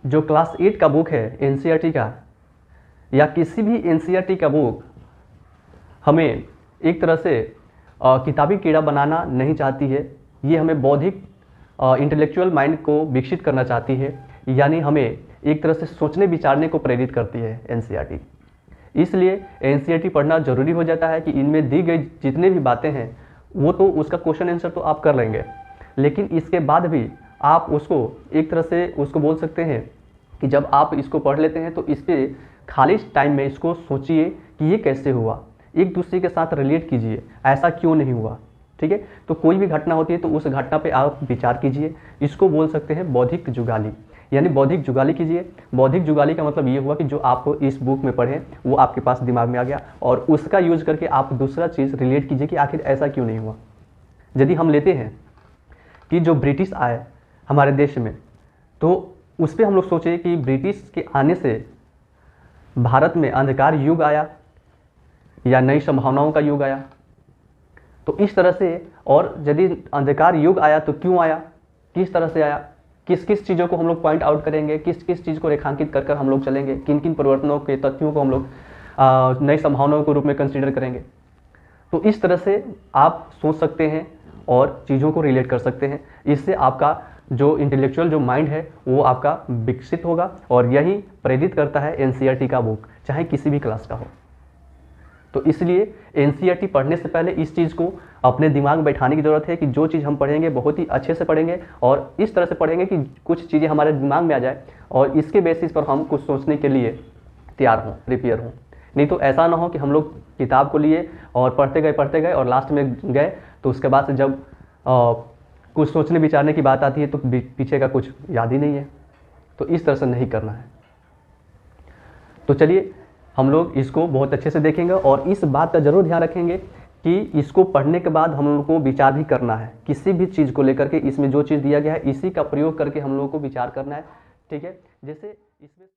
जो क्लास 8 का बुक है एनसीईआरटी का, या किसी भी एनसीईआरटी का बुक हमें एक तरह से किताबी कीड़ा बनाना नहीं चाहती है। ये हमें बौद्धिक इंटेलेक्चुअल माइंड को विकसित करना चाहती है, यानी हमें एक तरह से सोचने विचारने को प्रेरित करती है एनसीईआरटी। इसलिए एनसीईआरटी पढ़ना ज़रूरी हो जाता है कि इनमें दी गई जितने भी बातें हैं वो तो उसका क्वेश्चन आंसर तो आप कर लेंगे, लेकिन इसके बाद भी आप उसको एक तरह से उसको बोल सकते हैं कि जब आप इसको पढ़ लेते हैं तो इस पर खाली टाइम में इसको सोचिए कि ये कैसे हुआ, एक दूसरे के साथ रिलेट कीजिए, ऐसा क्यों नहीं हुआ। ठीक है, तो कोई भी घटना होती है तो उस घटना पे आप विचार कीजिए। इसको बोल सकते हैं बौद्धिक जुगाली, यानी बौद्धिक जुगाली कीजिए। बौद्धिक जुगाली का मतलब ये हुआ कि जो आप इस बुक में पढ़ें वो आपके पास दिमाग में आ गया और उसका यूज़ करके आप दूसरा चीज़ रिलेट कीजिए कि आखिर ऐसा क्यों नहीं हुआ। यदि हम लेते हैं कि जो ब्रिटिश आए हमारे देश में, तो उस पर हम लोग सोचे कि ब्रिटिश के आने से भारत में अंधकार युग आया या नई संभावनाओं का युग आया। तो इस तरह से, और यदि अंधकार युग आया तो क्यों आया, किस तरह से आया, किस किस चीज़ों को हम लोग पॉइंट आउट करेंगे, किस किस चीज़ को रेखांकित कर कर हम लोग चलेंगे, किन किन परिवर्तनों के तथ्यों को हम लोग नई संभावनाओं के रूप में कंसीडर करेंगे। तो इस तरह से आप सोच सकते हैं और चीज़ों को रिलेट कर सकते हैं। इससे आपका जो इंटेलेक्चुअल जो माइंड है वो आपका विकसित होगा, और यही प्रेरित करता है एनसीईआरटी का बुक, चाहे किसी भी क्लास का हो। तो इसलिए एनसीईआरटी पढ़ने से पहले इस चीज़ को अपने दिमाग में बैठाने की ज़रूरत है कि जो चीज़ हम पढ़ेंगे बहुत ही अच्छे से पढ़ेंगे और इस तरह से पढ़ेंगे कि कुछ चीज़ें हमारे दिमाग में आ जाए और इसके बेसिस पर हम कुछ सोचने के लिए तैयार हों, प्रिपेयर हों। नहीं तो ऐसा ना हो कि हम लोग किताब को लिए और पढ़ते गए और लास्ट में गए तो उसके बाद से जब कुछ सोचने विचारने की बात आती है तो पीछे का कुछ याद ही नहीं है। तो इस तरह से नहीं करना है। तो चलिए हम लोग इसको बहुत अच्छे से देखेंगे और इस बात का ज़रूर ध्यान रखेंगे कि इसको पढ़ने के बाद हम लोगों को विचार भी करना है किसी भी चीज़ को लेकर के। इसमें जो चीज़ दिया गया है इसी का प्रयोग करके हम लोगों को विचार करना है। ठीक है, जैसे इसमें